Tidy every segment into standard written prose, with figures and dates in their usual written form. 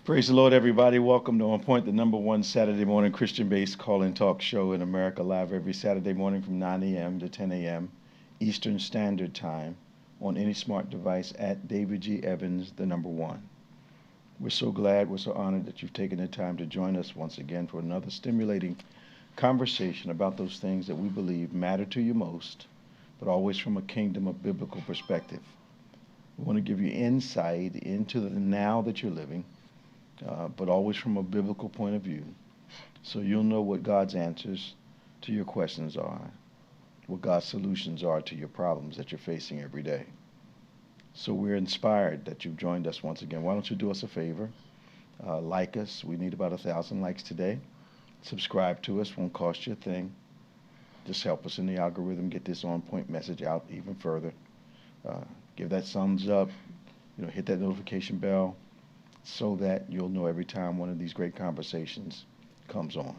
Praise the Lord, everybody. Welcome to On Point, the number one Saturday morning Christian-based call-in talk show in America, live every Saturday morning from 9 a.m. to 10 a.m. Eastern Standard Time on any smart device at David G. Evans, the number one. We're so glad, we're so honored that you've taken the time to join us once again for another stimulating conversation about those things that we believe matter to you most, but always from a kingdom of biblical perspective. We want to give you insight into the now that you're living, but always from a biblical point of view. So you'll know what God's answers to your questions are, what God's solutions are to your problems that you're facing every day. So we're inspired that you've joined us once again. Why don't you do us a favor? Like us. We need about 1,000 likes today. Subscribe to us. Won't cost you a thing. Just help us in the algorithm get this on point message out even further. Give that thumbs up. Hit that notification bell, so that you'll know every time one of these great conversations comes on.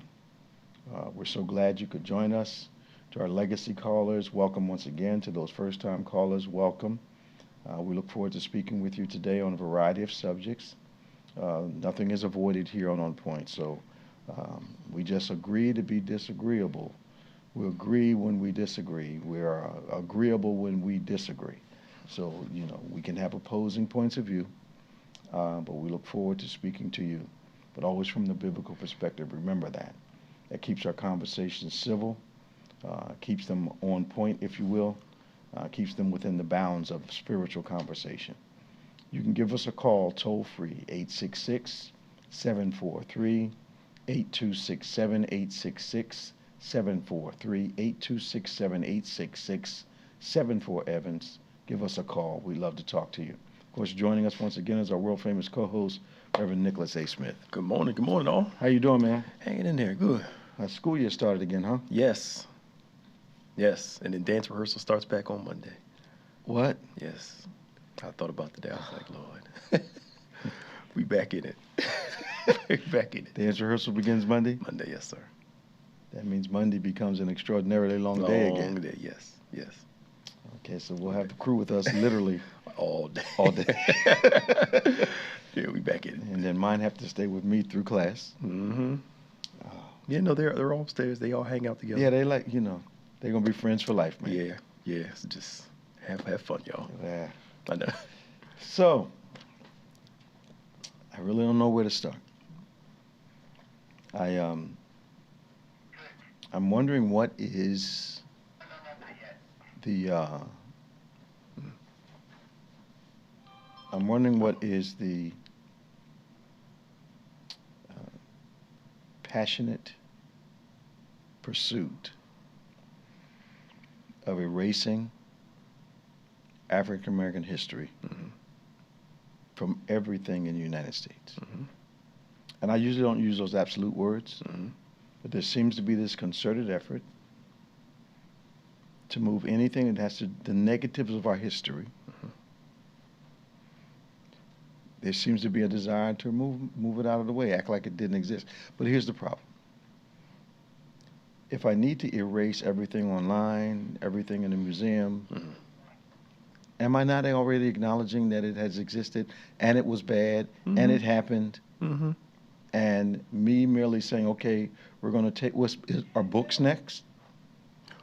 We're so glad you could join us. To our legacy callers, welcome once again. To those first-time callers, welcome. We look forward to speaking with you today on a variety of subjects. Nothing is avoided here on Point, so we just agree to be disagreeable. We agree when we disagree. We're agreeable when we disagree. So, we can have opposing points of view. But we look forward to speaking to you, but always from the biblical perspective. Remember that. That keeps our conversations civil, keeps them on point, if you will, keeps them within the bounds of spiritual conversation. You can give us a call toll-free, 866-743-8267, 866-743-8267, 867-866-74 Give us a call. We'd love to talk to you. Of course, joining us once again is our world-famous co-host, Reverend Nicholas A. Smith. Good morning all. How you doing, man? Hanging in there, good. School year started again, huh? Yes, and then dance rehearsal starts back on Monday. What? Yes, I thought about the day. I was like, Lord, we back in it. Back in it. Dance rehearsal begins Monday? Monday, yes, sir. That means Monday becomes an extraordinarily long day again. Long day, yes. Okay, so we'll have the crew with us literally all day. Yeah, we back in it. And then mine have to stay with me through class. Mm-hmm. They're all upstairs. They all hang out together. Yeah, they they're gonna be friends for life, man. Yeah. So just have fun, y'all. Yeah. I know. So, I really don't know where to start. I'm wondering what is the passionate pursuit of erasing African American history from everything in the United States. Mm-hmm. And I usually don't use those absolute words, Mm-hmm. but there seems to be this concerted effort to move anything that has to the negatives of our history. Mm-hmm. There seems to be a desire to move it out of the way, act like it didn't exist. But here's the problem. If I need to erase everything online, everything in the museum, am I not already acknowledging that it has existed and it was bad and it happened? Mm-hmm. And me merely saying, okay, we're going to take, are books next?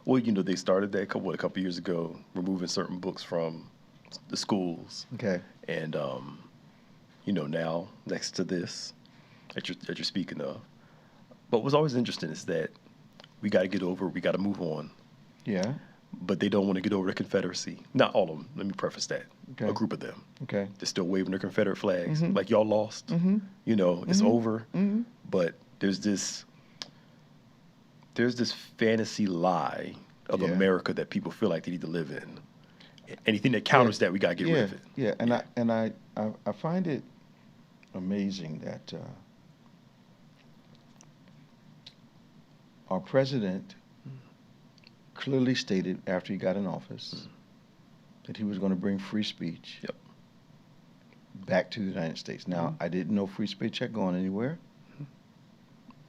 Well, they started that a couple years ago, removing certain books from the schools. Okay. And now next to this that you're speaking of. But what's always interesting is that we got to get over, we got to move on. Yeah. But they don't want to get over the Confederacy. Not all of them. Let me preface that. Okay. A group of them. Okay. They're still waving their Confederate flags. Mm-hmm. Like y'all lost. Mm-hmm. It's over. Mm-hmm. But there's this fantasy lie of America that people feel like they need to live in. Anything that counters that, we got to get rid of it. Yeah. And I find it amazing that our president clearly stated after he got in office that he was going to bring free speech back to the United States. Now, I didn't know free speech had gone anywhere.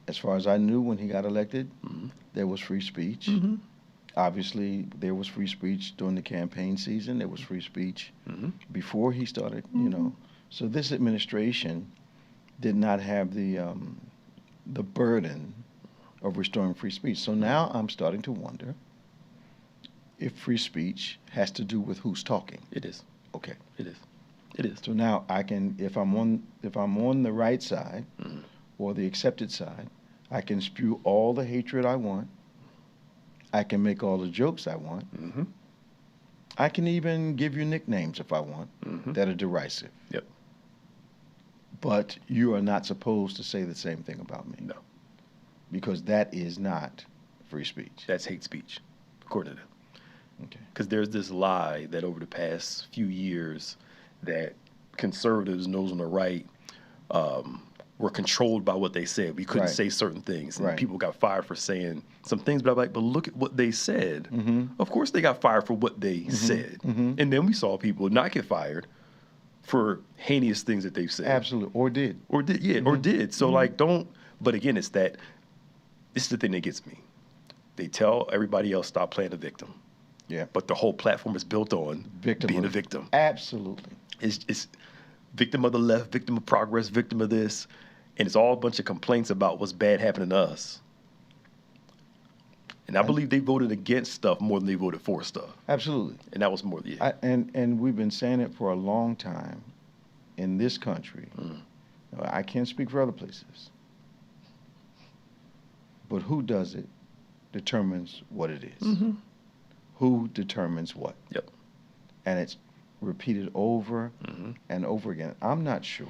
As far as I knew when he got elected, there was free speech. Obviously, there was free speech during the campaign season. There was free speech before he started, So this administration did not have the burden of restoring free speech. So now I'm starting to wonder if free speech has to do with who's talking. It is. Okay. It is. It is. So now I can, if I'm on the right side or the accepted side, I can spew all the hatred I want. I can make all the jokes I want. Mm-hmm. I can even give you nicknames if I want that are derisive. Yep. But you are not supposed to say the same thing about me. No. Because that is not free speech. That's hate speech, according to them. Okay. Because there's this lie that over the past few years that conservatives and those on the right were controlled by what they said. We couldn't say certain things. And people got fired for saying some things, but I'm like, but look at what they said. Of course they got fired for what they said. And then we saw people not get fired for heinous things that they've said. Absolutely. Or did. Or did, yeah, or did. So like but again, it's the thing that gets me. They tell everybody else stop playing the victim. Yeah. But the whole platform is built on being a victim. Absolutely. It's victim of the left, victim of progress, victim of this. And it's all a bunch of complaints about what's bad happening to us. And I believe they voted against stuff more than they voted for stuff. Absolutely. And that was more, yeah. And we've been saying it for a long time in this country. I can't speak for other places. But who does it determines what it is. Who determines what. Yep. And it's repeated over and over again. I'm not sure.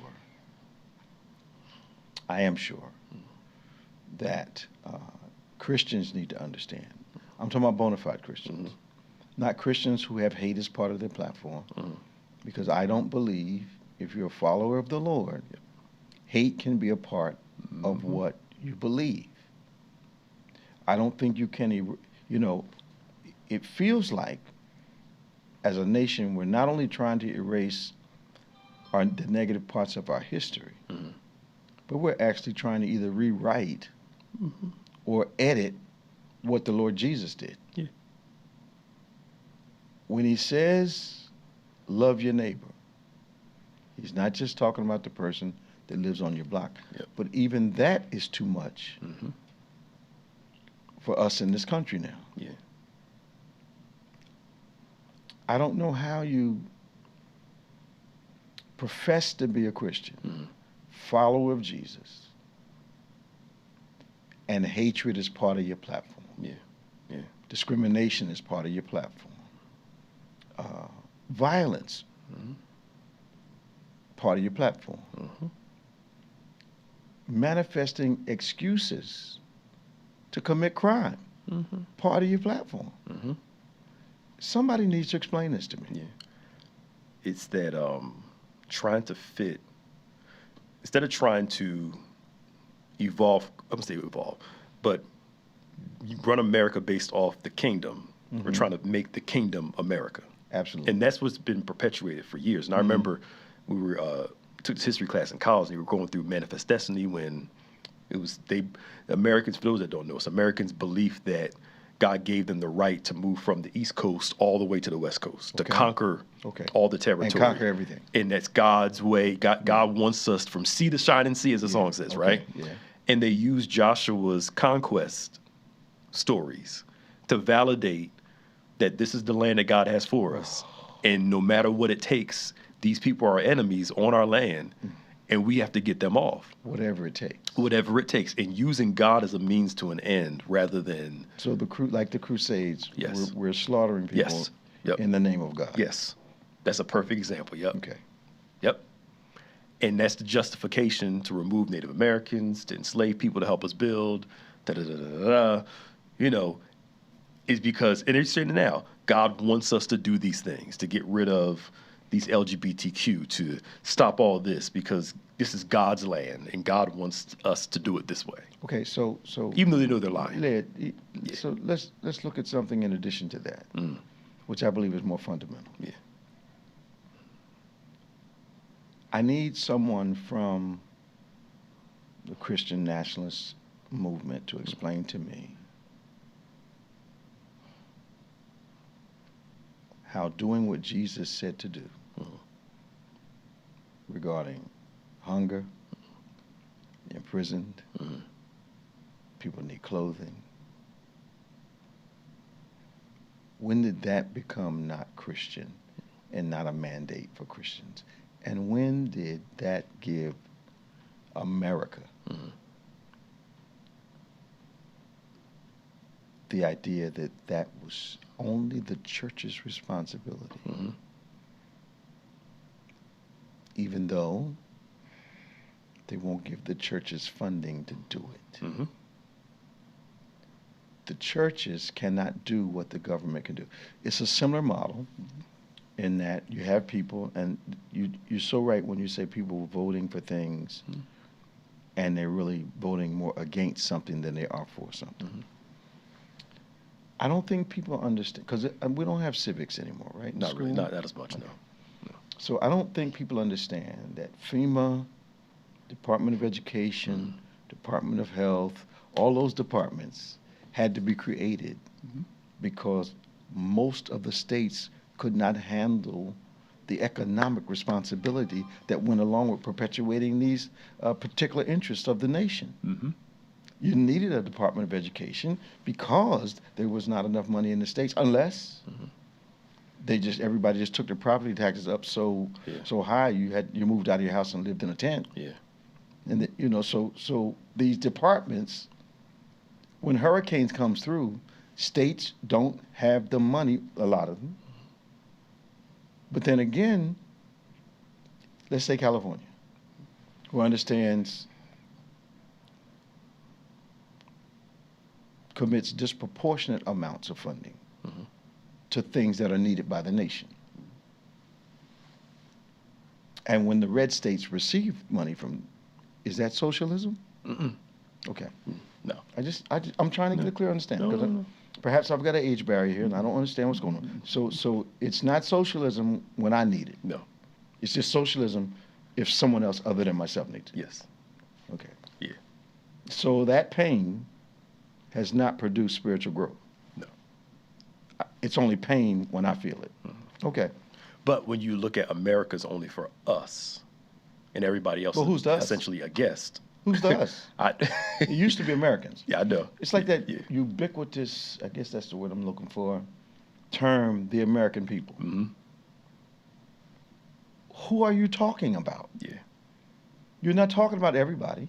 I am sure that Christians need to understand. I'm talking about bona fide Christians, not Christians who have hate as part of their platform, because I don't believe if you're a follower of the Lord, hate can be a part of what you believe. I don't think you can, it feels like as a nation, we're not only trying to erase the negative parts of our history, but we're actually trying to either rewrite or edit what the Lord Jesus did. Yeah. When he says, love your neighbor, he's not just talking about the person that lives on your block. But even that is too much for us in this country now. Yeah. I don't know how you profess to be a Christian, follower of Jesus, and hatred is part of your platform. Yeah. Yeah. Discrimination is part of your platform. Violence, part of your platform. Manifesting excuses to commit crime, part of your platform. Somebody needs to explain this to me. Yeah. It's that trying to fit, instead of trying to evolve, I'm going to say evolve, but you run America based off the kingdom. We're trying to make the kingdom America. Absolutely. And that's what's been perpetuated for years. And I remember we were took this history class in college, and we were going through Manifest Destiny when it was Americans, for those that don't know, it's Americans' belief that God gave them the right to move from the East Coast all the way to the West Coast, to conquer all the territory. And conquer everything. And that's God's way. God wants us from sea to shining sea, as the song says, right? Yeah. And they use Joshua's conquest stories to validate that this is the land that God has for us. And no matter what it takes, these people are enemies on our land, and we have to get them off. Whatever it takes. Whatever it takes. And using God as a means to an end rather than... So like the Crusades, Yes. we're slaughtering people in the name of God. Yes. That's a perfect example. Yep. Okay. Yep. And that's the justification to remove Native Americans, to enslave people to help us build, is because, and they're saying it now, God wants us to do these things, to get rid of these LGBTQ, to stop all this because this is God's land and God wants us to do it this way. Okay, so even though they know they're lying. So let's look at something in addition to that, which I believe is more fundamental. Yeah. I need someone from the Christian nationalist movement to explain to me how doing what Jesus said to do regarding hunger, imprisoned. People need clothing. When did that become not Christian and not a mandate for Christians? And when did that give America the idea that that was only the church's responsibility? Even though they won't give the churches funding to do it. The churches cannot do what the government can do. It's a similar model in that you have people, and you're so right when you say people voting for things and they're really voting more against something than they are for something. I don't think people understand, because we don't have civics anymore, right? Not really, not as much, no. So I don't think people understand that FEMA, Department of Education, Department of Health, all those departments had to be created because most of the states could not handle the economic responsibility that went along with perpetuating these particular interests of the nation. You needed a Department of Education because there was not enough money in the states, unless everybody just took their property taxes up so high you moved out of your house and lived in a tent. And so these departments, when hurricanes comes through, states don't have the money, a lot of them. But then again, let's say California, who understands, commits disproportionate amounts of funding to things that are needed by the nation. And when the red states receive money from, is that socialism? Okay. No. I'm trying to get a clear understanding. No. Perhaps I've got an age barrier here and I don't understand what's going on. So it's not socialism when I need it. No. It's just socialism if someone else other than myself needs it. Yes. Okay. Yeah. So that pain has not produced spiritual growth. No. It's only pain when I feel it. Okay. But when you look at America's only for us, and everybody else who's the us? Essentially a guest. Who's the us? It used to be Americans. Yeah, I know. It's like that ubiquitous, I guess that's the word I'm looking for, term, the American people. Who are you talking about? Yeah. You're not talking about everybody.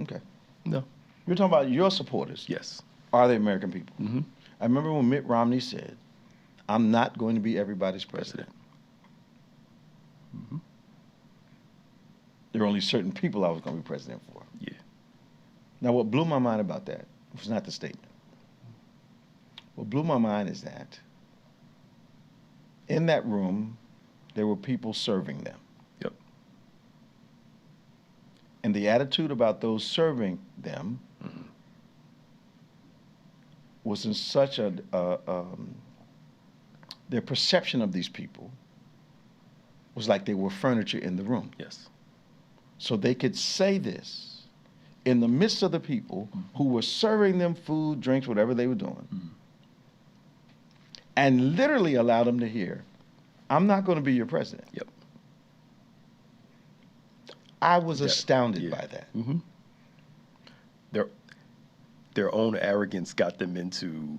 Okay. No. You're talking about your supporters. Yes. Are they American people? I remember when Mitt Romney said, I'm not going to be everybody's president. There are only certain people I was going to be president for. Yeah. Now, what blew my mind about that was not the statement. What blew my mind is that in that room, there were people serving them. Yep. And the attitude about those serving them was in such their perception of these people was like they were furniture in the room. Yes. So they could say this in the midst of the people who were serving them food, drinks, whatever they were doing, and literally allow them to hear, I'm not going to be your president. Yep. I was astounded by that. Their own arrogance got them into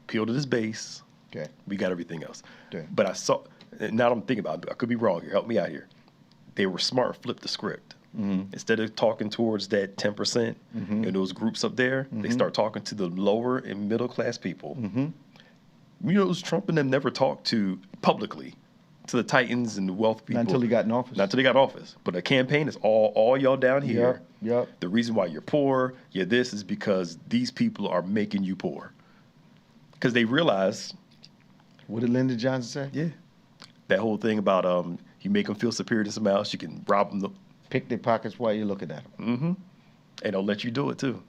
peel to this base. Okay. We got everything else. Okay. But I saw, now I'm thinking about it, I could be wrong here. Help me out here. They were smart, flipped the script. Instead of talking towards that 10% and those groups up there, they start talking to the lower and middle class people. You know, Trump and them never talked to publicly to the titans and the wealth people. Not until he got in office. Not until they got in office. But the campaign is all y'all down here. Yep. The reason why you're poor, you're this, is because these people are making you poor. Because they realize. What did Lyndon Johnson say? Yeah. That whole thing about you make them feel superior to somebody else, you can rob them. Pick their pockets while you're looking at them. And they'll let you do it too.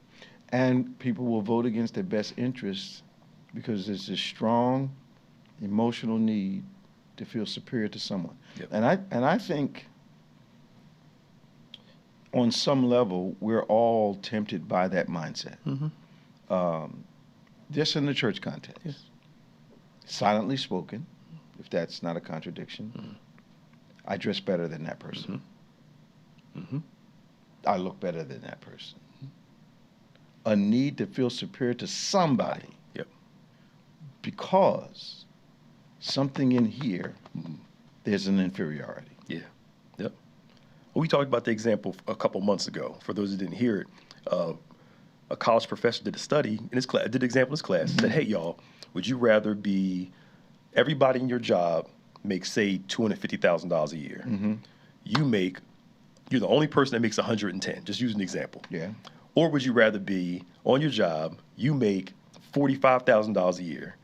And people will vote against their best interests because there's this strong emotional need to feel superior to someone. Yep. And I think on some level we're all tempted by that mindset. Just in the church context. Yes. Silently spoken, if that's not a contradiction. I dress better than that person. I look better than that person. A need to feel superior to somebody. Yep. Because something in here, there's an inferiority. Yeah. Yep. Well, we talked about the example a couple months ago. For those who didn't hear it, a college professor did a study in his class, did an example in his class, said, hey, y'all, would you rather be everybody in your job makes, say, $250,000 a year? You're the only person that makes 110, just use an example. Yeah. Or would you rather be on your job, you make $45,000 a year,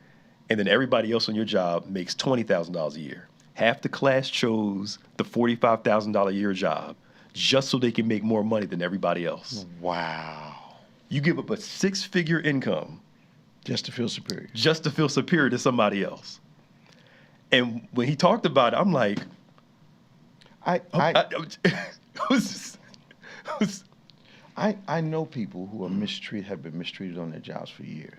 and then everybody else on your job makes $20,000 a year? Half the class chose the $45,000 a year job just so they can make more money than everybody else. Wow. You give up a six-figure income just to feel superior. Just to feel superior to somebody else. And when he talked about it, I'm like, I know people who are have been mistreated on their jobs for years,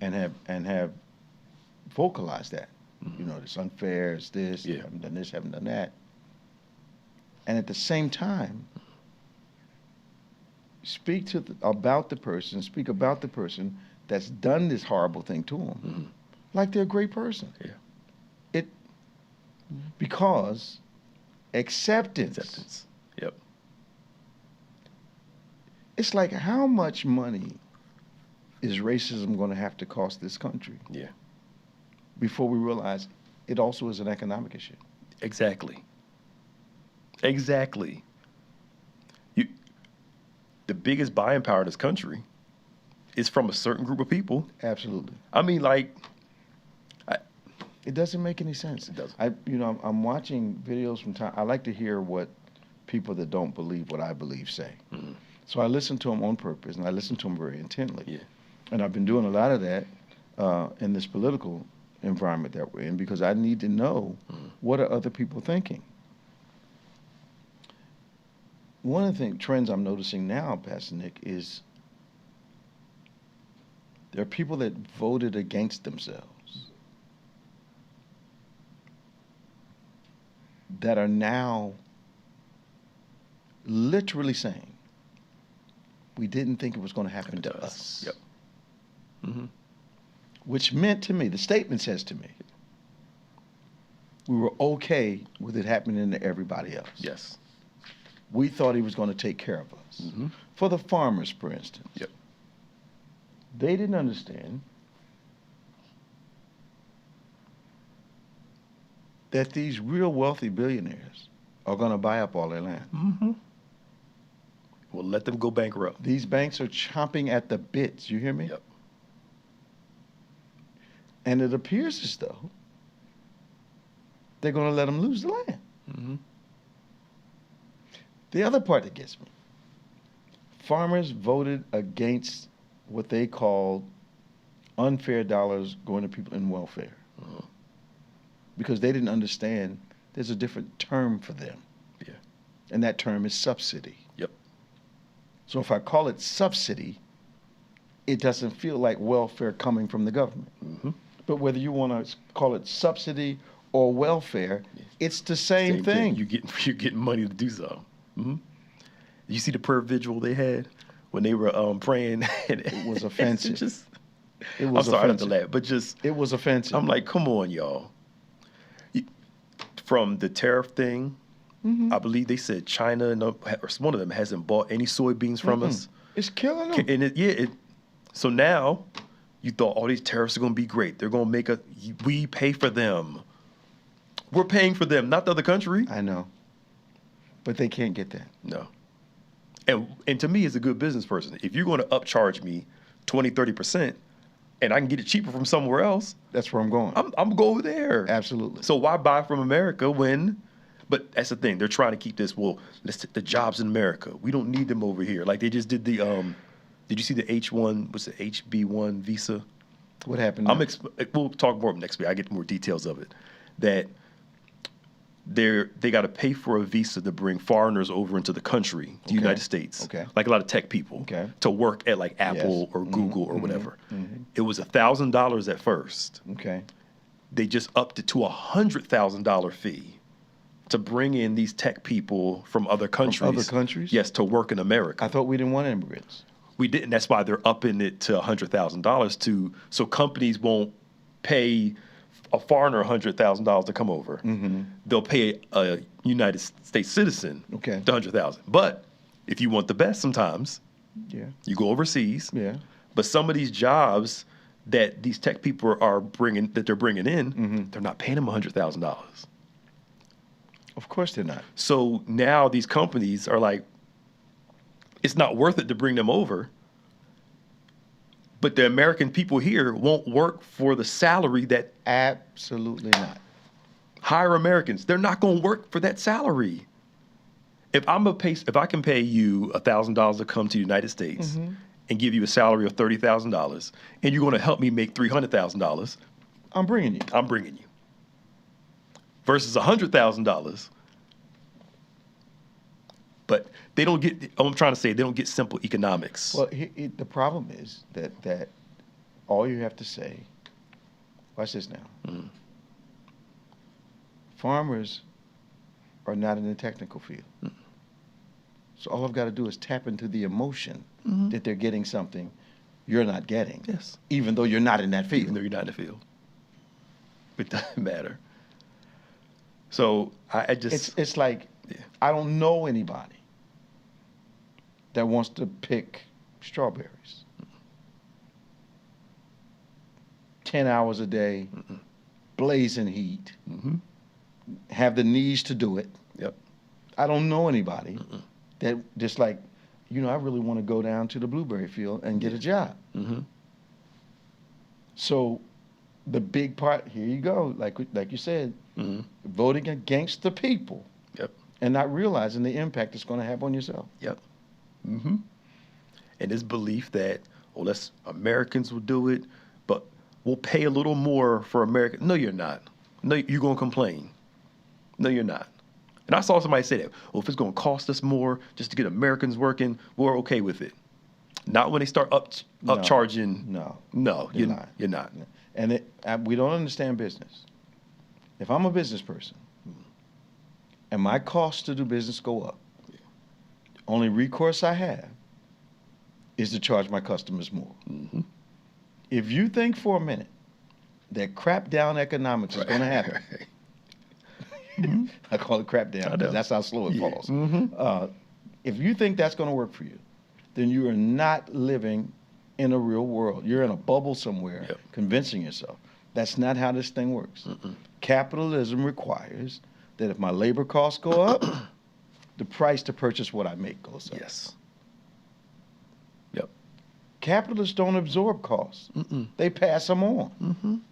and have vocalized that. You know, it's unfair, it's this, haven't done this, haven't done that. And at the same time, speak about the person that's done this horrible thing to them, like they're a great person. Yeah. Because acceptance. Yep. It's like, how much money is racism going to have to cost this country? Yeah. Before we realize it also is an economic issue. Exactly. The biggest buying power in this country is from a certain group of people. Absolutely. I mean, like, it doesn't make any sense. It doesn't. I'm watching videos from time. I like to hear what people that don't believe what I believe say. So I listen to them on purpose, and I listen to them very intently. Yeah. And I've been doing a lot of that in this political environment that we're in, because I need to know what are other people thinking. One of the trends I'm noticing now, Pastor Nick, is there are people that voted against themselves that are now literally saying, we didn't think it was going to happen to us. Yep. Which meant to me, the statement says to me, we were okay with it happening to everybody else. Yes. We thought he was going to take care of us. For the farmers, for instance. Yep. They didn't understand that these real wealthy billionaires are going to buy up all their land. We'll let them go bankrupt. These banks are chomping at the bits. You hear me? Yep. And it appears as though they're going to let them lose the land. The other part that gets me, farmers voted against what they called unfair dollars going to people in welfare, because they didn't understand there's a different term for them. Yeah. And that term is subsidy. Yep. So if I call it subsidy, it doesn't feel like welfare coming from the government. But whether you want to call it subsidy or welfare, it's the same thing. You're getting money to do so. You see the prayer vigil they had when they were praying? It was offensive. It was I'm sorry not to laugh, but it was offensive. I'm like, come on, y'all. From the tariff thing, I believe they said China or one of them hasn't bought any soybeans from us. It's killing them. And so now you thought all these tariffs are going to be great. They're going to we pay for them. We're paying for them, not the other country. I know. But they can't get that. No. And to me, as a good business person, if you're going to upcharge me 20, 30%, and I can get it cheaper from somewhere else, that's where I'm going. I'm going there. Absolutely. So why buy from America but that's the thing. They're trying to keep this, let's take the jobs in America. We don't need them over here. Like they just did did you see the HB1 visa? What happened? We'll talk more next week. I get more details of it. That they got to pay for a visa to bring foreigners over into the country, the United States. Okay. Like a lot of tech people. Okay. To work at like Apple or Google or whatever. It was $1,000 at first. Okay. They just upped it to $100,000 fee to bring in these tech people from other countries. From other countries? Yes, to work in America. I thought we didn't want immigrants. We didn't. That's why they're upping it to $100,000 so companies won't pay a foreigner $100,000 to come over. Mm-hmm. They'll pay a United States citizen the $100,000. But if you want the best, sometimes you go overseas. Yeah. But some of these jobs that these tech people are bringing in, they're not paying them $100,000. Of course they're not. So now these companies are like, it's not worth it to bring them over. But the American people here won't work for the salary that... Absolutely not. Hire Americans. They're not going to work for that salary. If I can pay you $1,000 to come to the United States and give you a salary of $30,000, and you're going to help me make $300,000, I'm bringing you. Versus $100,000. But they don't get, I'm trying to say, they don't get simple economics. Well, the problem is that all you have to say, watch this now. Farmers are not in the technical field. So all I've got to do is tap into the emotion that they're getting something you're not getting. Yes. Even though you're not in that field. Even though you're not in the field. It doesn't matter. So I just... It's like, I don't know anybody that wants to pick strawberries. 10 hours a day, blazing heat, have the knees to do it. Yep. I don't know anybody that just like, I really want to go down to the blueberry field and get a job. So the big part, here you go, like you said, voting against the people. Yep. And not realizing the impact it's going to have on yourself. Yep. And this belief that, Americans will do it, but we'll pay a little more for America. No, you're not. No, you're going to complain. No, you're not. And I saw somebody say that, if it's going to cost us more just to get Americans working, we're okay with it. Not when they start upcharging. No, you're not. And we don't understand business. If I'm a business person and my costs to do business go up, only recourse I have is to charge my customers more. If you think for a minute that crap down economics is going to happen, I call it crap down because that's how slow it falls. If you think that's going to work for you, then you are not living in a real world. You're in a bubble somewhere convincing yourself. That's not how this thing works. Capitalism requires that if my labor costs go up, the price to purchase what I make goes up. Yes. Yep. Capitalists don't absorb costs. They pass them on.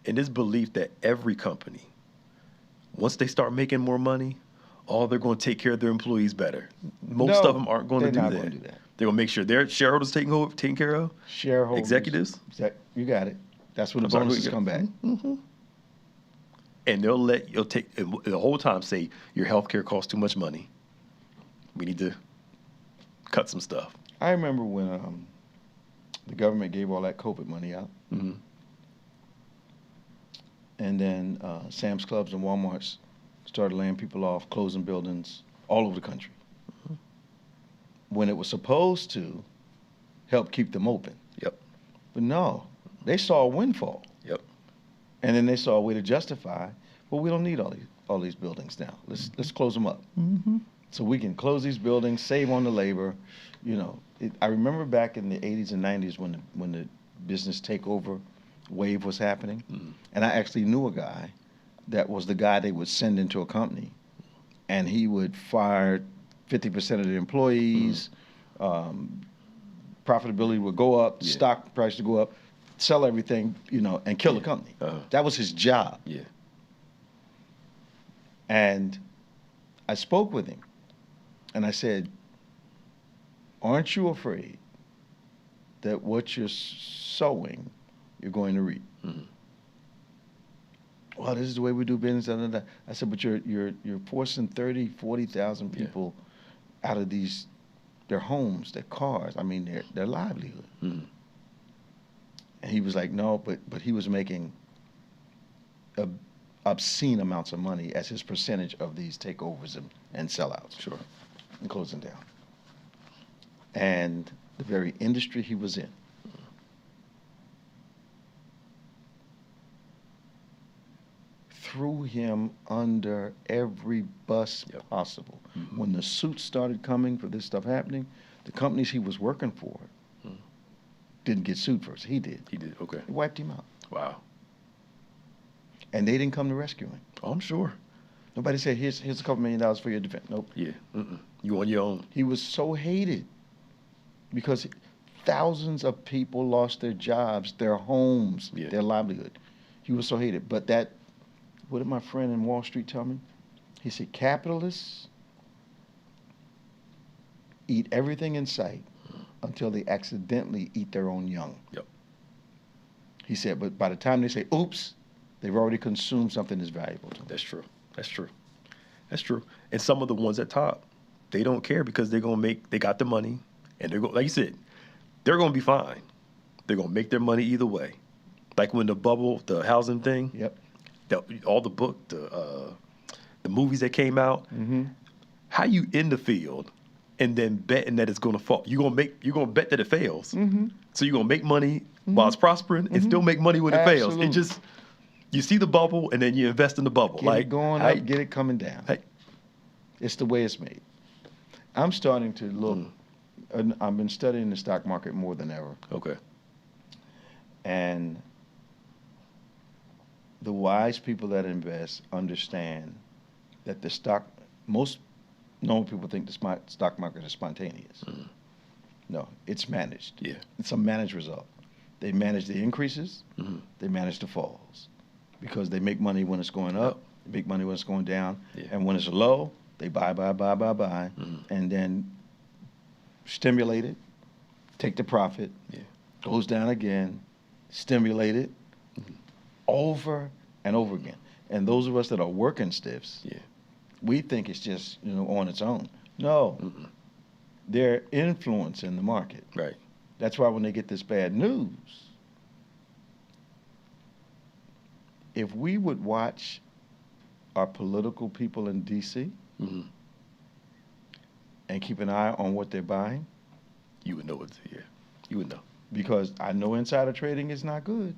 And this belief that every company, once they start making more money, they're going to take care of their employees better. Most of them aren't going to do that. They're going to make sure their shareholders taken care of. Shareholders. Executives. You got it. That's when the bonuses come back. And they'll take the whole time say your health care costs too much money. We need to cut some stuff. I remember when the government gave all that COVID money out. And then Sam's Clubs and Walmarts started laying people off, closing buildings all over the country. When it was supposed to help keep them open. Yep. But no, they saw a windfall. Yep. And then they saw a way to justify, well, we don't need all these buildings now. Let's close them up. So we can close these buildings, save on the labor. I remember back in the 80s and 90s when the business takeover wave was happening, and I actually knew a guy that was the guy they would send into a company, and he would fire 50% of the employees. Profitability would go up, stock price would go up, sell everything, and kill the company. That was his job. Yeah. And I spoke with him, and I said, aren't you afraid that what you're sowing, you're going to reap? Well, this is the way we do business. I said, but you're forcing 30, 40,000 people out of their homes, their cars, their livelihood. And he was like, no, but he was making obscene amounts of money as his percentage of these takeovers and sellouts. Sure. And closing down. And the very industry he was in threw him under every bus possible. Mm-hmm. When the suits started coming for this stuff happening, the companies he was working for didn't get sued first. He did. He did, okay. They wiped him out. Wow. And they didn't come to rescue him. Oh, I'm sure. Nobody said, here's a couple $1 million for your defense. Nope. Yeah. You on your own. He was so hated because thousands of people lost their jobs, their homes, their livelihood. He was so hated. But what did my friend in Wall Street tell me? He said, capitalists eat everything in sight until they accidentally eat their own young. Yep. He said, but by the time they say, oops, they've already consumed something that's valuable to them. That's true. That's true. That's true. And some of the ones at top, they don't care because they got the money, and they're going, like you said, they're going to be fine. They're going to make their money either way. Like when the bubble, the housing thing, all the book, the movies that came out, how you in the field and then betting that it's going to fall. You're going to bet that it fails. So you're going to make money while it's prospering and still make money when it fails. It just, you see the bubble and then you invest in the bubble. Get it going up, get it coming down. It's the way it's made. I'm starting to look, I've been studying the stock market more than ever. Okay. And the wise people that invest understand that most normal people think the stock market is spontaneous. No, it's managed. Yeah. It's a managed result. They manage the increases, they manage the falls. Because they make money when it's going up, they make money when it's going down, and when it's low, they buy, and then stimulate it, take the profit, goes down again, stimulate it, over and over again. And those of us that are working stiffs, we think it's just on its own. No, they're influencing the market. Right. That's why when they get this bad news, if we would watch our political people in D.C. And keep an eye on what they're buying, you would know you would know. Because I know insider trading is not good.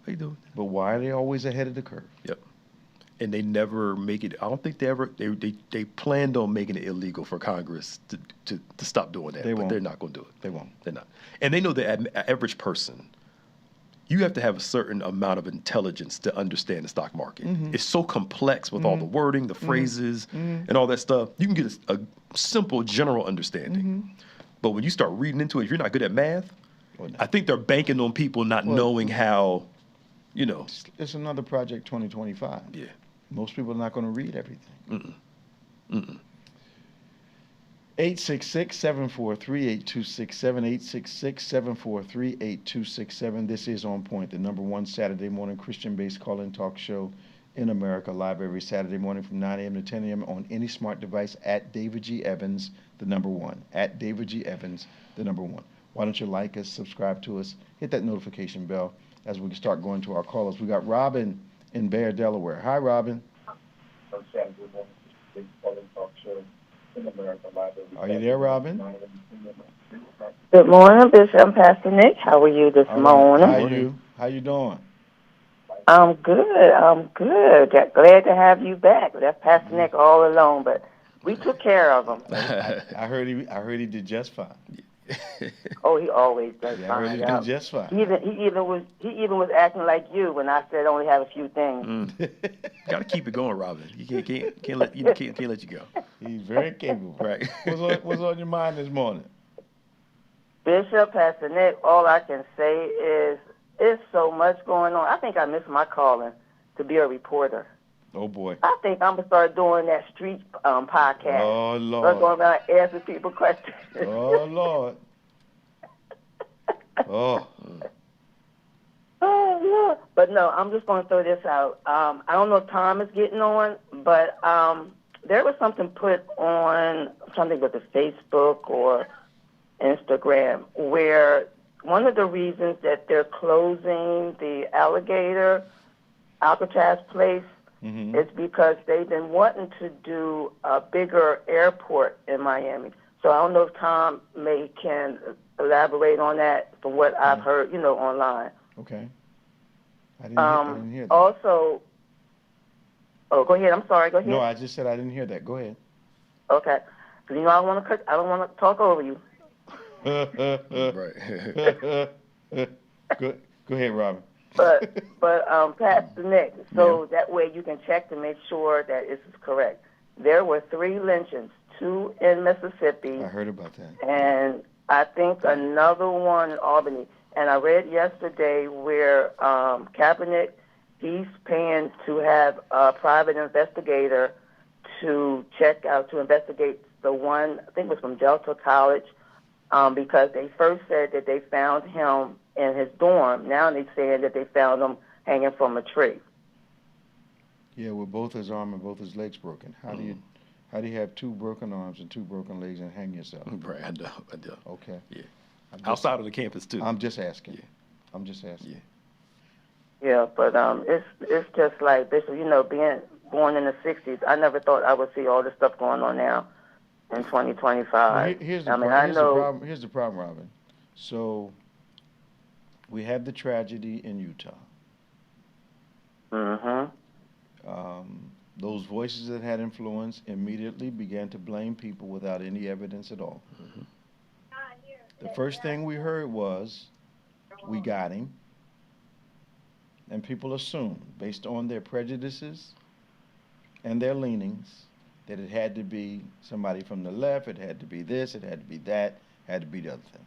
They do. But why are they always ahead of the curve? Yep. And they never make it. I don't think they planned on making it illegal for Congress to stop doing that. But they're not going to do it. They won't. They're not. And they know the average person, you have to have a certain amount of intelligence to understand the stock market. It's so complex with all the wording, the phrases, and all that stuff. You can get a simple general understanding. But when you start reading into it, if you're not good at math, I think they're banking on people not knowing how, It's another Project 2025. Yeah. Most people are not going to read everything. 866-743-8267, 866-743-8267. This is On Point, the #1 Saturday morning Christian-based call-in talk show in America, live every Saturday morning from 9 a.m. to 10 a.m. on any smart device at David G. Evans, the #1. At David G. Evans, the #1. Why don't you like us, subscribe to us, hit that notification bell as we start going to our callers. We got Robin in Bear, Delaware. Hi, Robin. Are you there, Robin? Good morning, Bishop. I'm Pastor Nick. How are you this morning? How you doing? I'm good. Glad to have you back. Left Pastor Nick all alone, but we took care of him. I heard he did just fine. Oh, he always does I fine. heard he did just fine. He even was acting like you when I said only have a few things. Got to keep it going, Robin. You can't let you go. He's very capable. Right. What's on your mind this morning? Bishop, Pastor Nick, all I can say is there's so much going on. I think I missed my calling to be a reporter. Oh, boy. I think I'm going to start doing that street podcast. Oh, Lord. Start going around asking people questions. Oh, Lord. Oh. Oh, Lord. But no, I'm just going to throw this out. I don't know if Tom is getting on, but there was something put on something with the Facebook or Instagram where one of the reasons that they're closing the Alcatraz place It's because they've been wanting to do a bigger airport in Miami. So I don't know if Tom can elaborate on that from what I've heard, online. Okay. I didn't hear that. Also, go ahead. I'm sorry. Go ahead. No, I just said I didn't hear that. Go ahead. Okay. Because I don't want to talk over you. Right. Go ahead, Robin. But Pastor Nick, so that way you can check to make sure that this is correct. There were 3 lynchings, 2 in Mississippi. I heard about that. And I think another one in Albany. And I read yesterday where Kaepernick, he's paying to have a private investigator to investigate the one, I think it was from Delta College, because they first said that they found him in his dorm. Now they're saying that they found him hanging from a tree. Yeah, with both his arm and both his legs broken. How do you have 2 broken arms and 2 broken legs and hang yourself? Right, I know. Okay. Yeah. Outside of the campus too. I'm just asking. Yeah. Yeah, but it's just like Bishop, being born in the 60s, I never thought I would see all this stuff going on now in 2025. Well, here's the problem, Robin. So we had the tragedy in Utah. Those voices that had influence immediately began to blame people without any evidence at all. The first thing we heard was, we got him. And people assumed, based on their prejudices and their leanings, that it had to be somebody from the left, it had to be this, it had to be that, it had to be the other thing.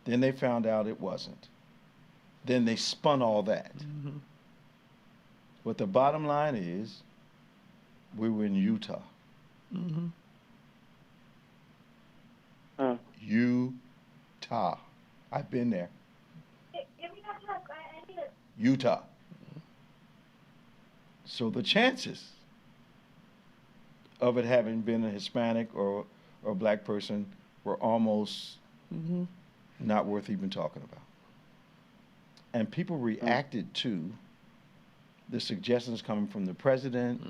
Then they found out it wasn't. Then they spun all that. But the bottom line is, we were in Utah. Utah. I've been there. Utah. So the chances of it having been a Hispanic or a black person were almost not worth even talking about. And people reacted to the suggestions coming from the president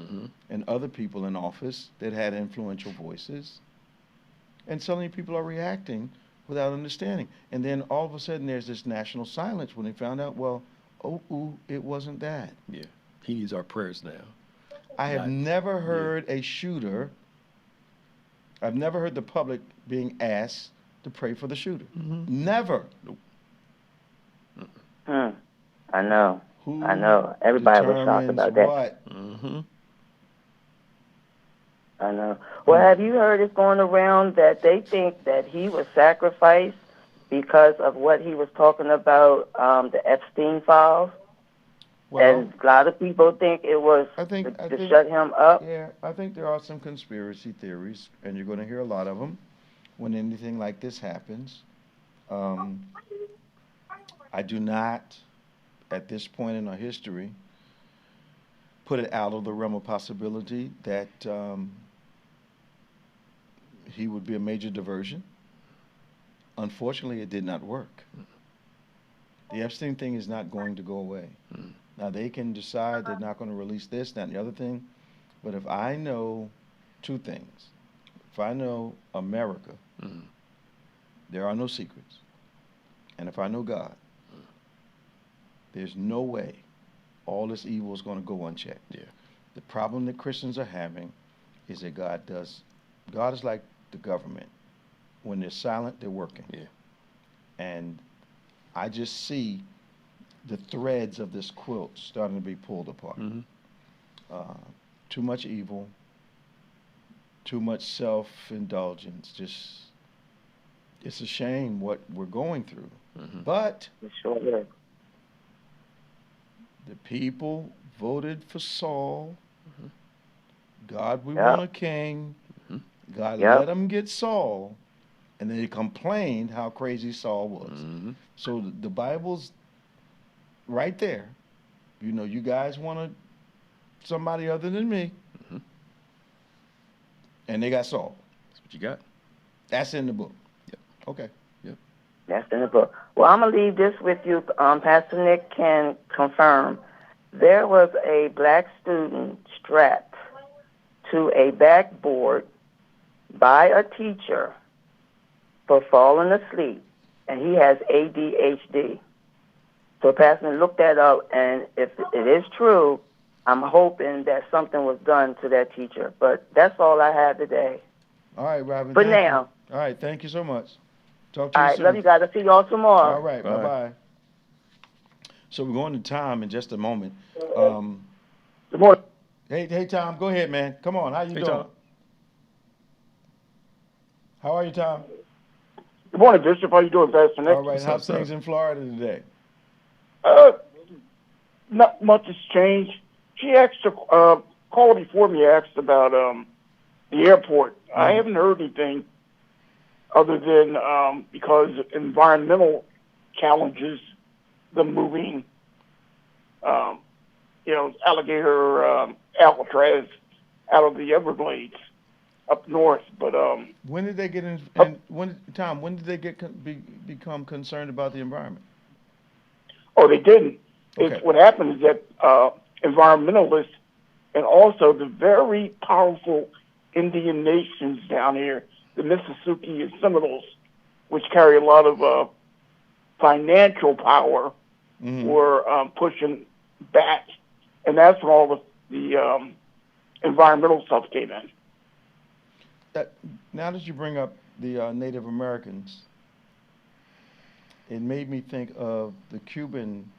and other people in office that had influential voices. And suddenly people are reacting without understanding. And then all of a sudden there's this national silence when they found out, it wasn't that. Yeah, he needs our prayers now. I have never heard a shooter, I've never heard the public being asked to pray for the shooter. Never. I know. Everybody was shocked about that. What? I know. Well, have you heard it going around that they think that he was sacrificed because of what he was talking about, the Epstein files? Well, and a lot of people think it was to shut him up. Yeah, I think there are some conspiracy theories, and you're going to hear a lot of them when anything like this happens. I do not, at this point in our history, put it out of the realm of possibility that he would be a major diversion. Unfortunately, it did not work. The Epstein thing is not going to go away. Now, they can decide they're not going to release this, that, and the other thing, but if I know 2 things, if I know America, there are no secrets, and if I know God, there's no way all this evil is going to go unchecked. Yeah. The problem that Christians are having is that God is like the government. When they're silent, they're working. Yeah. And I just see the threads of this quilt starting to be pulled apart. Too much evil, too much self-indulgence. It's a shame what we're going through. But It sure is. the people voted for Saul. God, we want a king. God, let them get Saul. And they complained how crazy Saul was. So the Bible's right there. You guys want somebody other than me. And they got Saul. That's what you got. That's in the book. Yep. Okay. Yep. That's in the book. Well, I'm going to leave this with you. Pastor Nick can confirm There was a black student strapped to a backboard by a teacher for falling asleep, and he has ADHD. So Pastor, look that up, and if it is true, I'm hoping that something was done to that teacher. But that's all I have today. All right, Robin. For now. You. All right, thank you so much. Talk to you soon. All right, love you guys. I'll see y'all tomorrow. All right, bye-bye. So we're going to Tom in just a moment. Good morning. Hey, Tom, go ahead, man. Come on, how you doing? Tom. How are you, Tom? Good morning, Bishop. How you doing, Pastor Nick? All right, how's things in Florida today? Not much has changed. She asked, caller before me asked about the airport. Mm-hmm. I haven't heard anything other than because environmental challenges, the moving, alligator, Alcatraz out of the Everglades up north. But when did they get in? When did they become concerned about the environment? Oh, they didn't. Okay. What happened is that environmentalists and also the very powerful Indian nations down here, the Mississippi and Seminoles, which carry a lot of financial power, were pushing back, and that's when all the environmental stuff came in. Now that you bring up the Native Americans, it made me think of the Cuban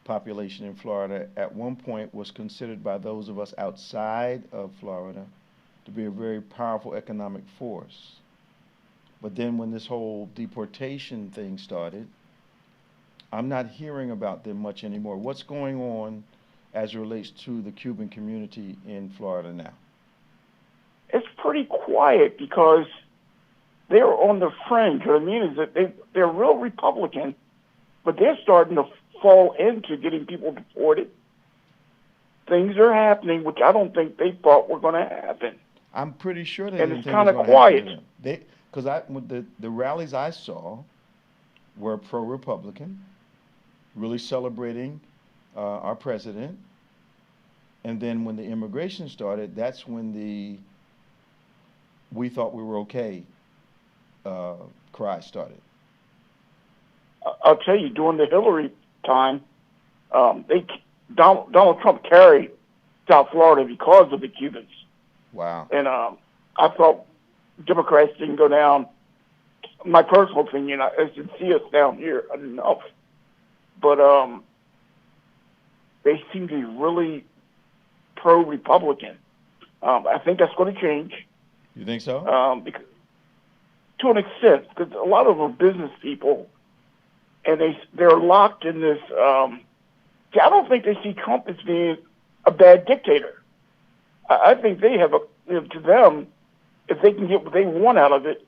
population in Florida. At one point was considered by those of us outside of Florida to be a very powerful economic force. But then when this whole deportation thing started, I'm not hearing about them much anymore. What's going on as it relates to the Cuban community in Florida now? It's pretty quiet because they're on the fringe. What I mean is that they're real Republican, but they're starting to fall into getting people deported. Things are happening which I don't think they thought were going to happen. I'm pretty sure they and didn't it's think kind it was of going to happen quiet. Because the rallies I saw were pro-Republican, really celebrating our president. And then when the immigration started, that's when we thought we were okay cry started. I'll tell you, during the Hillary time, Donald Trump carried South Florida because of the Cubans. Wow. And I thought Democrats didn't go down. My personal opinion, I should see us down here enough. But they seem to be really pro-Republican. I think that's going to change. You think so? Because, to an extent, because a lot of them are business people, and they're locked in this. I don't think they see Trump as being a bad dictator. I think they have to them, if they can get what they want out of it,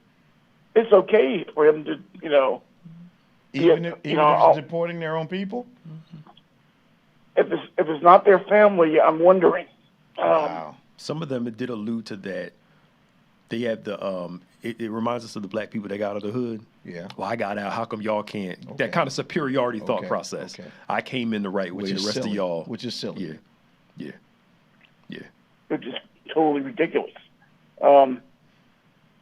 it's okay for him to, even if it's deporting their own people. If it's not their family, I'm wondering. Wow. Some of them did allude to that. They have the it reminds us of the black people that got out of the hood. Yeah. Well, I got out. How come y'all can't? Okay. That kind of superiority thought process. Okay. I came in the right way. The rest of y'all, which is silly. Yeah. It's just totally ridiculous. You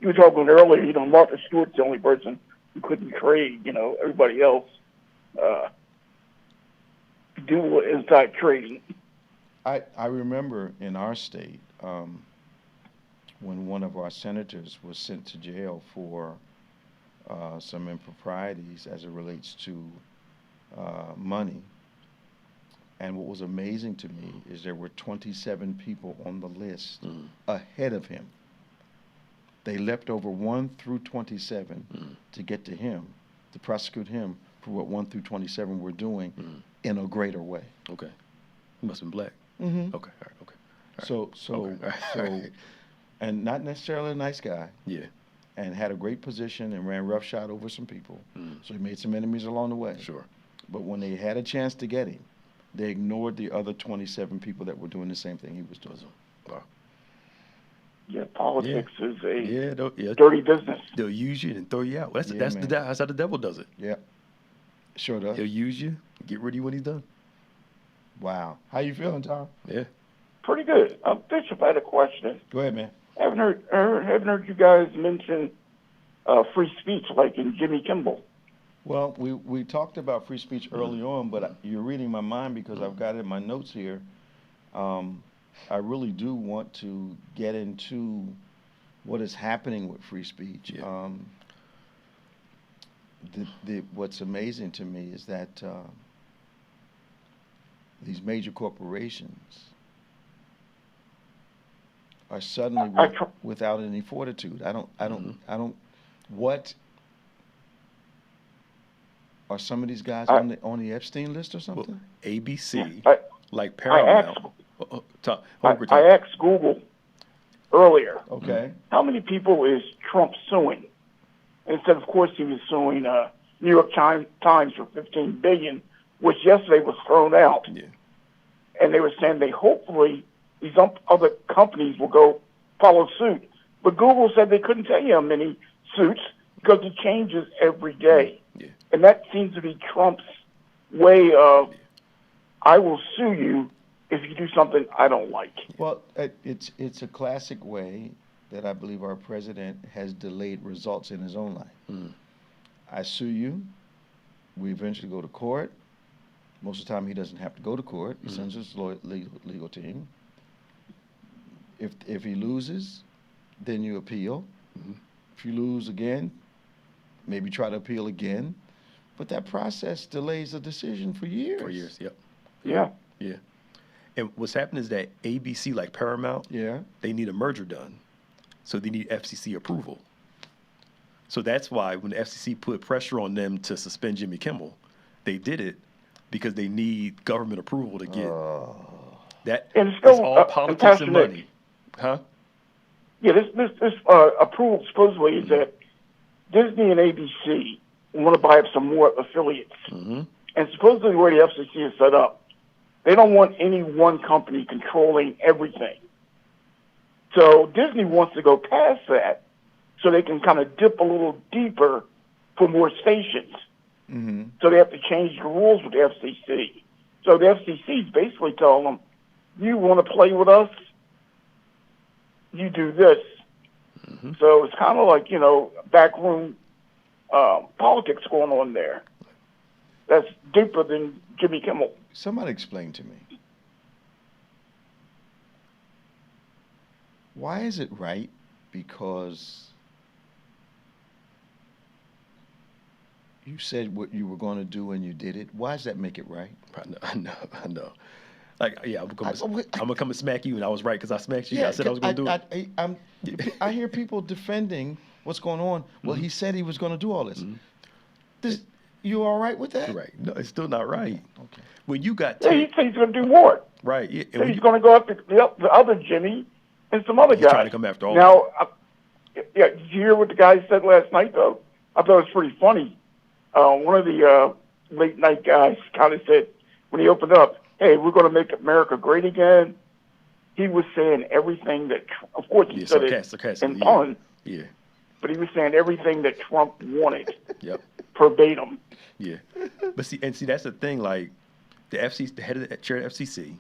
were talking earlier. Martha Stewart's the only person who couldn't trade. Everybody else do inside trading. I remember in our state. When one of our senators was sent to jail for some improprieties as it relates to money. And what was amazing to me is there were 27 people on the list ahead of him. They leapt over 1 through 27 to get to him, to prosecute him for what 1 through 27 were doing in a greater way. Okay. He must have been black. Mm-hmm. Okay. All right. So and not necessarily a nice guy. Yeah. And had a great position and ran roughshod over some people. So he made some enemies along the way. Sure. But when they had a chance to get him, they ignored the other 27 people that were doing the same thing he was doing. Wow. Yeah, politics is a yeah. dirty business. They'll use you and throw you out. That's how the devil does it. Yeah, sure does. He'll use you, get rid of you when he's done. Wow. How you feeling, Tom? Yeah. Pretty good. Bishop, I had a question. Go ahead, man. Haven't heard you guys mention free speech like in Jimmy Kimmel. Well, we talked about free speech early on, but you're reading my mind because I've got it in my notes here. I really do want to get into what is happening with free speech. Yeah. What's amazing to me is that these major corporations are suddenly without any fortitude. What are some of these guys on the Epstein list or something? Well, ABC, like Paramount. I asked Google earlier. Okay. How many people is Trump suing? Instead, of course, he was suing New York Times for $15 billion, which yesterday was thrown out. Yeah. And they were saying hopefully these other companies will go follow suit. But Google said they couldn't tell you how many suits because it changes every day. Yeah. And that seems to be Trump's way of, I will sue you if you do something I don't like. Well, it's a classic way that I believe our president has delayed results in his own life. I sue you. We eventually go to court. Most of the time, he doesn't have to go to court. He sends his legal team. If he loses, then you appeal. If you lose again, maybe try to appeal again. But that process delays a decision for years. For years, yep. Yeah. Yeah. And what's happening is that ABC, like Paramount, they need a merger done. So they need FCC approval. So that's why when the FCC put pressure on them to suspend Jimmy Kimmel, they did it because they need government approval to get that. And it's it's all politics and money. Huh? Yeah, this approval supposedly is that Disney and ABC want to buy up some more affiliates. And supposedly the way the FCC is set up, they don't want any one company controlling everything. So Disney wants to go past that so they can kind of dip a little deeper for more stations. So they have to change the rules with the FCC. So the FCC is basically telling them, you want to play with us, you do this. So it's kind of like, backroom politics going on there. That's deeper than Jimmy Kimmel. Somebody explain to me. Why is it right? Because you said what you were going to do and you did it. Why does that make it right? I know. Like, yeah, I'm gonna come and smack you, and I was right because I smacked you. Yeah, I said I was gonna do it. I hear people defending what's going on. Well, he said he was going to do all this. You all right with that? Right. No, it's still not right. Okay. When you got he said he's going to do more. right, yeah, So he's going to go after the other Jimmy and some other guys. trying to come after all. Now, did you hear what the guy said last night, though? I thought it was pretty funny. One of the late night guys kind of said, when he opened up, hey, we're going to make America great again. He was saying everything that, of course, he said it in pun. Yeah. But he was saying everything that Trump wanted. Yep. Verbatim. Yeah. But see, that's the thing. Like, the FCC, the head of the chair of the FCC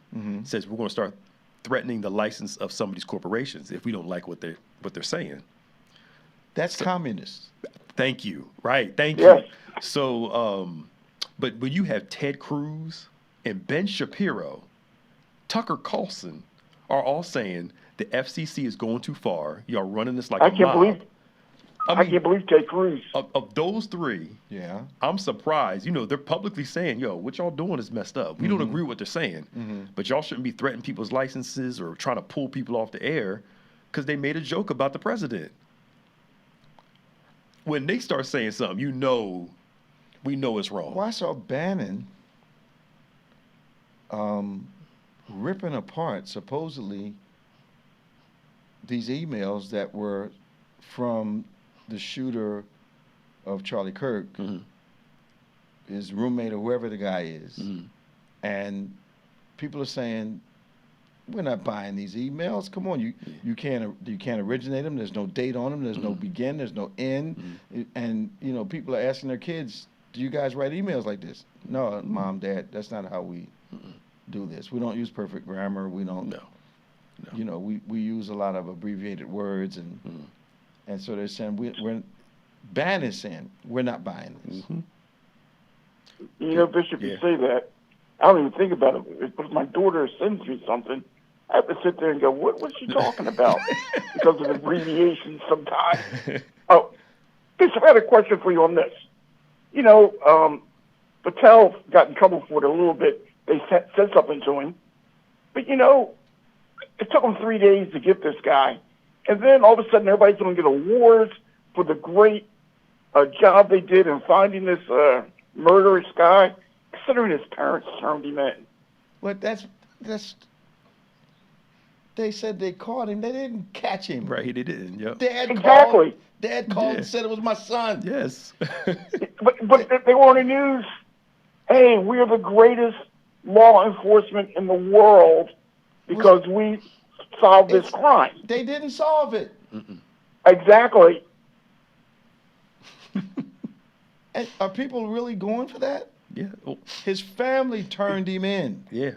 says we're going to start threatening the license of some of these corporations if we don't like what they're saying. That's communist. Thank you. Right. Thank Yes. you. So, but when you have Ted Cruz and Ben Shapiro, Tucker Carlson are all saying the FCC is going too far. Y'all running this like I a mob. I can't believe Ted Cruz. Of those three, I'm surprised. They're publicly saying, yo, what y'all doing is messed up. We don't agree with what they're saying. But y'all shouldn't be threatening people's licenses or trying to pull people off the air because they made a joke about the president. When they start saying something, we know it's wrong. Well, I saw Bannon ripping apart, supposedly, these emails that were from the shooter of Charlie Kirk, his roommate or whoever the guy is. And people are saying, we're not buying these emails. Come on, you can't originate them. There's no date on them. There's no begin. There's no end. And people are asking their kids, do you guys write emails like this? No, Mom, Dad, that's not how we do this. We don't use perfect grammar. We don't. No. You know, we use a lot of abbreviated words, and so they're saying we're ban is saying we're not buying this. You know, Bishop, you say that. I don't even think about it. But if my daughter sends me something, I have to sit there and go, what's she talking about? Because of abbreviations sometimes. Oh, Bishop, I had a question for you on this. You know, Patel got in trouble for it a little bit. They said something to him. But, you know, it took them 3 days to get this guy. And then all of a sudden everybody's going to get awards for the great job they did in finding this murderous guy, considering his parents turned him in. Well, that's. They said they caught him. They didn't catch him. Right, they didn't. Yep. Dad called and said it was my son. Yes. but they were on the news. Hey, we are the greatest law enforcement in the world because we solved this crime. They didn't solve it. Exactly. And are people really going for that? Yeah. Oh. His family turned him in. Yeah.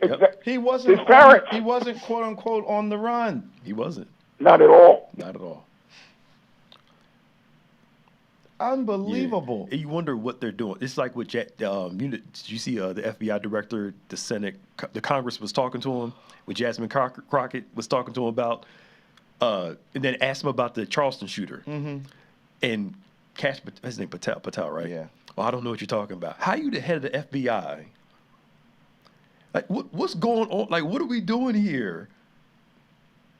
Yep. He wasn't. His parents. He wasn't quote unquote on the run. He wasn't. Not at all. Not at all. Unbelievable. Yeah. You wonder what they're doing. It's like with did you see the FBI director, the Senate, the Congress was talking to him when Jasmine Crockett was talking to him about, and then asked him about the Charleston shooter. And his name Patel, right? Yeah. Well, I don't know what you're talking about. How are you the head of the FBI? Like, what's going on? Like, what are we doing here?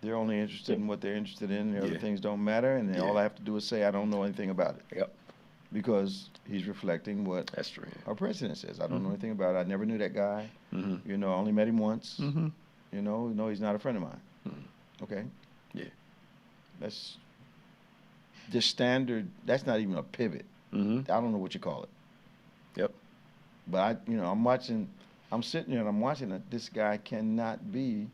They're only interested in what they're interested in. The other things don't matter, and all I have to do is say I don't know anything about it. Yep. Because he's reflecting what That's true. our president says. I don't know anything about it. I never knew that guy. You know, I only met him once. You know, no, he's not a friend of mine. Okay? Yeah. That's just standard. That's not even a pivot. I don't know what you call it. Yep. But I'm sitting here and I'm watching it. This guy cannot be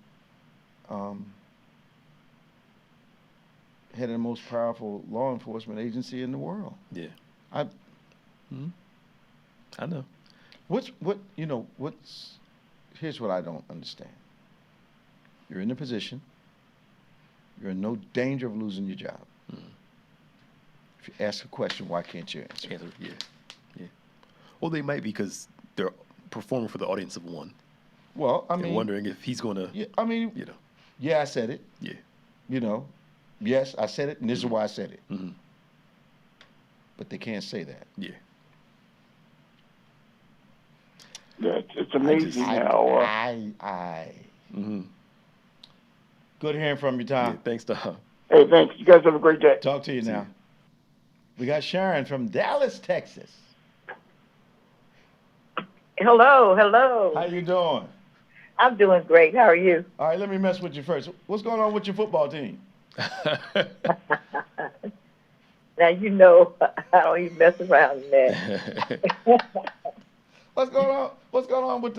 head of the most powerful law enforcement agency in the world. Yeah. I know. Here's what I don't understand. You're in a position. You're in no danger of losing your job. If you ask a question, why can't you answer? Yeah. Well, they might because they're performing for the audience of one. Well, I mean, they're wondering if he's going to. Yeah, I mean, you know. Yeah, I said it. Yeah. You know, yes, I said it, and this is why I said it. But they can't say that. Yeah. Yeah, it's amazing how. Good hearing from you, Tom. Yeah, thanks, Tom. Hey, thanks. You guys have a great day. Talk to you now. We got Sharon from Dallas, Texas. Hello. How you doing? I'm doing great. How are you? All right, let me mess with you first. What's going on with your football team? Now, you know, I don't even mess around in that. What's going on? What's going on with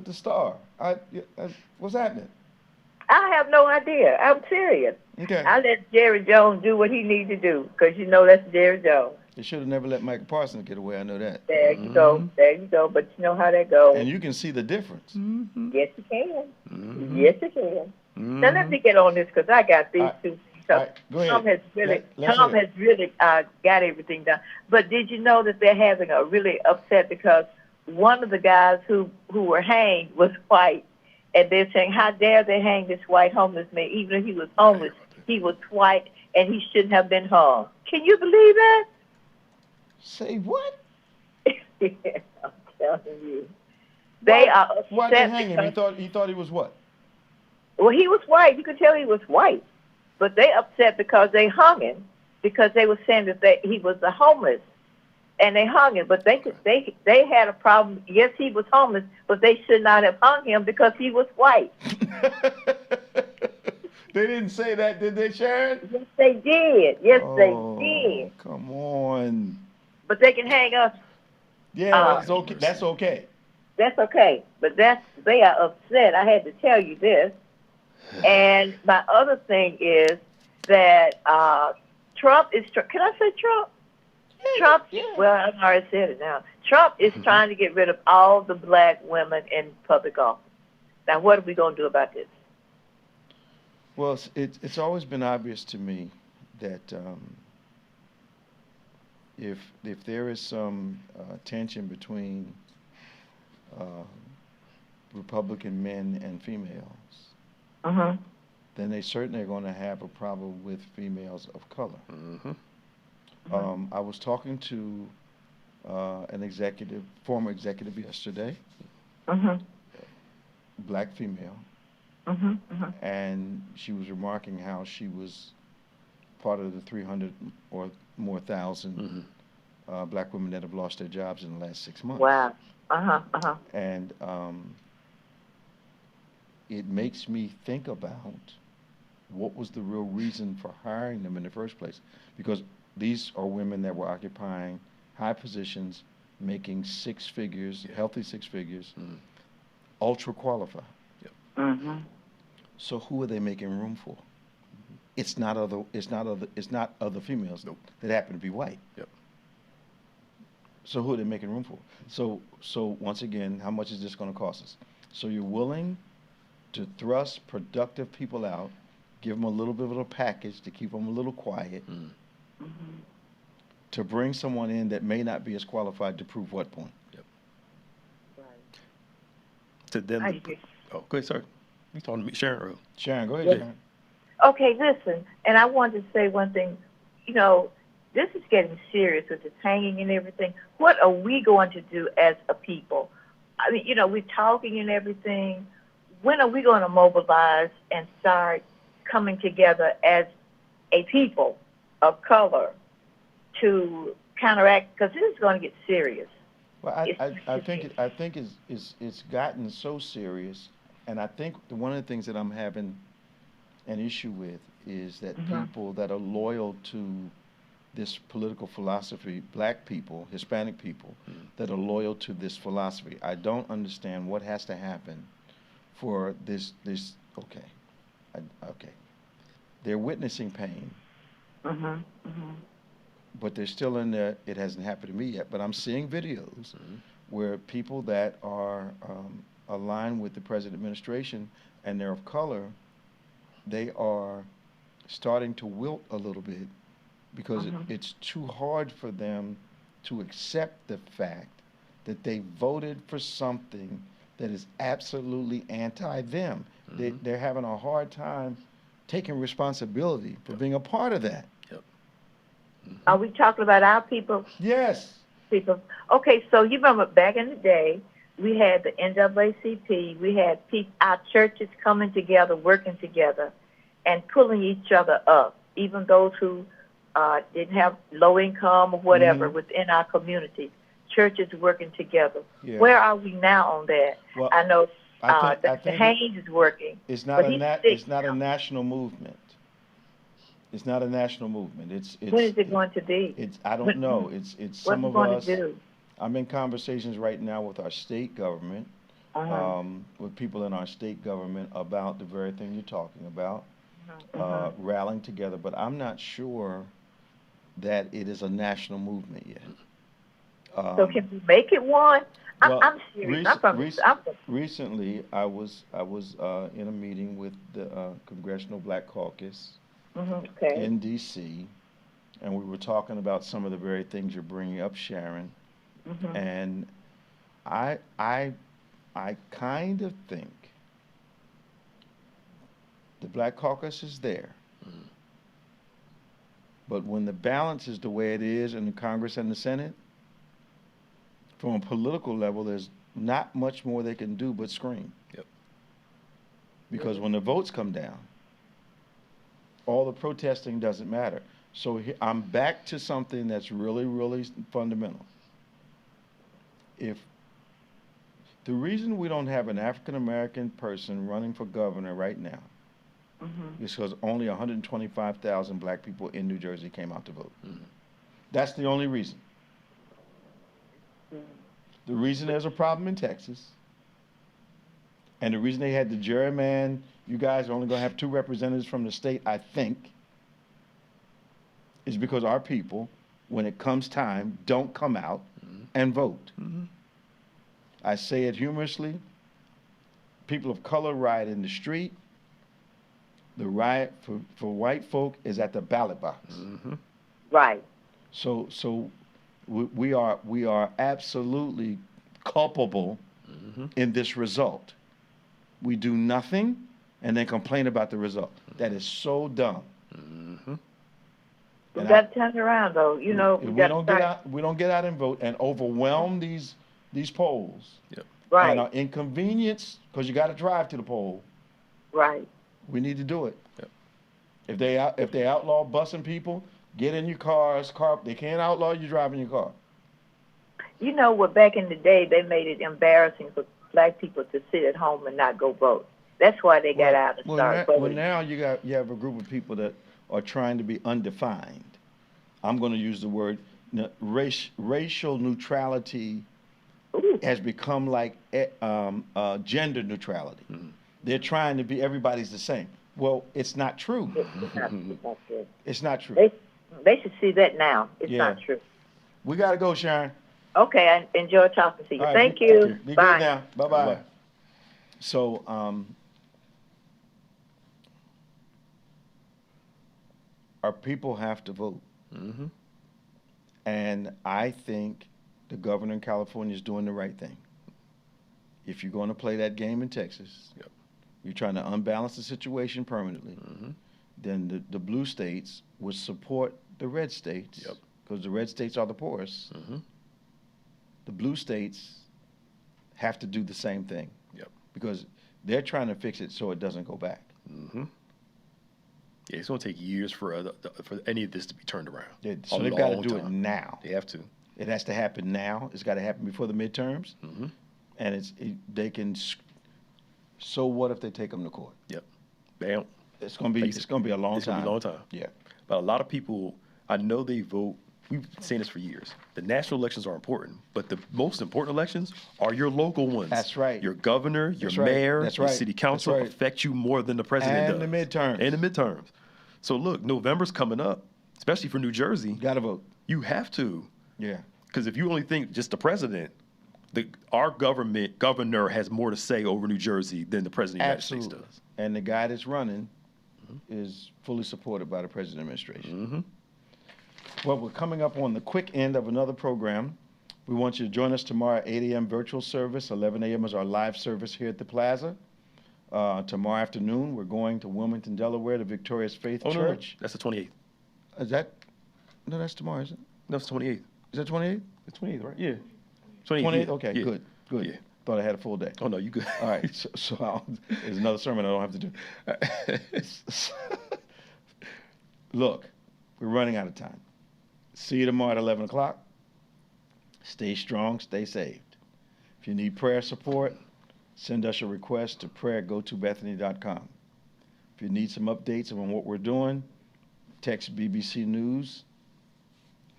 the Star? What's happening? I have no idea. I'm serious. Okay. I let Jerry Jones do what he needs to do because you know that's Jerry Jones. They should have never let Michael Parsons get away. I know that. There you go. There you go. But you know how that goes. And you can see the difference. Yes, you can. Yes, you can. Now let me get on this because I got these two. Right, go ahead. Tom has really got everything done. But did you know that they're having a really upset because one of the guys who were hanged was white, and they're saying, how dare they hang this white homeless man? Even if he was homeless, he was white, and he shouldn't have been hung. Can you believe that? Say what? I'm telling you. They are upset. Why'd they hang him? He thought he was what? Well, he was white. You could tell he was white. But they upset because they hung him because they were saying that he was a homeless, and they hung him. But they had a problem. Yes, he was homeless, but they should not have hung him because he was white. They didn't say that, did they, Sharon? Yes, they did. Yes, they did. Come on. But they can hang us. Yeah, that's okay. That's okay. That's okay. But they are upset. I had to tell you this. And my other thing is that Trump is. Can I say Trump? Trump, Yeah. well, I've already said it now. Trump is trying to get rid of all the black women in public office. Now, what are we going to do about this? Well, it's always been obvious to me that if there is some tension between Republican men and females, then they certainly are going to have a problem with females of color. I was talking to an former executive yesterday, black female, and she was remarking how she was part of the 300 or more thousand black women that have lost their jobs in the last 6 months. Wow. And it makes me think about what was the real reason for hiring them in the first place. Because these are women that were occupying high positions, making six figures, healthy six figures, ultra qualified. So who are they making room for? It's not other females that happen to be white. So who are they making room for? So once again, how much is this going to cost us? So you're willing to thrust productive people out, give them a little bit of a package to keep them a little quiet, to bring someone in that may not be as qualified to prove what point? To them, go ahead, sir. You talking to me, Sharon? Sharon, go ahead, Sharon. Okay, listen, and I wanted to say one thing. You know, this is getting serious with this hanging and everything. What are we going to do as a people? I mean, you know, we're talking and everything. When are we going to mobilize and start coming together as a people of color to counteract? Because this is going to get serious. Well, I think it's gotten so serious, and I think one of the things that I'm having an issue with is that people that are loyal to this political philosophy, black people, Hispanic people, that are loyal to this philosophy. I don't understand what has to happen for this. Okay, they're witnessing pain, but they're still in there. It hasn't happened to me yet, but I'm seeing videos where people that are aligned with the present administration and they're of color, they are starting to wilt a little bit because it's too hard for them to accept the fact that they voted for something that is absolutely anti-them. They're having a hard time taking responsibility for being a part of that. Are we talking about our people? Yes. People. Okay, so you remember back in the day, we had the NAACP, we had our churches coming together, working together, and pulling each other up, even those who didn't have low income or whatever within our community. Churches working together. Yeah. Where are we now on that? Well, I know Dr. Haynes is working. It's not a national movement. It's not a national movement. It's when is it going to be? I don't know. It's some of us. Do? I'm in conversations right now with our state government, with people in our state government about the very thing you're talking about, rallying together. But I'm not sure that it is a national movement yet. So can we make it one? I'm serious. Recently, I was in a meeting with the Congressional Black Caucus in D.C., and we were talking about some of the very things you're bringing up, Sharon. And I kind of think the Black Caucus is there. But when the balance is the way it is in the Congress and the Senate, from a political level, there's not much more they can do but scream. Because when the votes come down, all the protesting doesn't matter. So I'm back to something that's really, really fundamental. If the reason we don't have an African-American person running for governor right now is because only 125,000 black people in New Jersey came out to vote. That's the only reason. The reason there's a problem in Texas, and the reason they had the gerrymander, you guys are only going to have 2 representatives from the state, I think, is because our people when it comes time, don't come out and vote. I say it humorously. People of color riot in the street. The riot for white folk is at the ballot box. Right. So we are absolutely culpable in this result. We do nothing and then complain about the result. That is so dumb. We got to turn it around, though. You know, we don't get out and vote and overwhelm these polls. Yep. Right. And are inconvenienced because you got to drive to the poll. Right. We need to do it. Yep. If they outlaw busing people, get in your cars. They can't outlaw you driving your car. You know what? Back in the day, they made it embarrassing for black people to sit at home and not go vote. That's why they got out and started voting. Well, now you have a group of people that are trying to be undefined. I'm going to use the word racial neutrality. Ooh. Has become like gender neutrality. They're trying to be everybody's the same. Well, it's not true. It's not true. It's not true. They should see that now. It's not true. We got to go, Sharon. Okay, I enjoy talking to you. Right, Thank you. Be Bye. good now. Bye-bye. So, our people have to vote. And I think the governor in California is doing the right thing. If you're going to play that game in Texas, you're trying to unbalance the situation permanently, then the blue states would support the red states, because the red states are the poorest. The blue states have to do the same thing, because they're trying to fix it so it doesn't go back. Yeah, it's going to take years for any of this to be turned around. So they've got to do it now. They have to. It has to happen now. It's got to happen before the midterms. And they can. So what if they take them to court? Bam. It's going to be a long time. It's going to be a long time. Yeah. But a lot of people, I know they vote. We've been saying this for years. The national elections are important, but the most important elections are your local ones. That's right. Your governor, your That's right. mayor, That's your right. city council That's right. affect you more than the president does. And the midterms. And the midterms. So look, November's coming up, especially for New Jersey. Got to vote. You have to. Yeah. Because if you only think just the president, our governor has more to say over New Jersey than the president of the United States does. And the guy that's running is fully supported by the president administration. Well, we're coming up on the quick end of another program. We want you to join us tomorrow at 8 a.m. virtual service. 11 a.m. is our live service here at the Plaza. Tomorrow afternoon, we're going to Wilmington, Delaware, the Victorious Faith Church. No. That's the 28th. Is that? No, that's tomorrow, isn't it? No, it's 28th. Is that 28th? It's 28th, right? Yeah. 28th? Yeah. Okay, Yeah. good. Yeah. Thought I had a full day. Oh, no, you good. All right, so there's another sermon I don't have to do. Look, we're running out of time. See you tomorrow at 11 o'clock. Stay strong, stay saved. If you need prayer support, send us a request to prayer@gotobethany.com. If you need some updates on what we're doing, text BBC News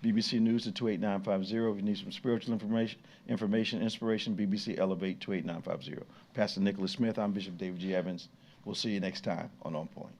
to 28950. If you need some spiritual information, inspiration, BBC Elevate 28950. Pastor Nicholas Smith, I'm Bishop David G. Evans. We'll see you next time on On Point.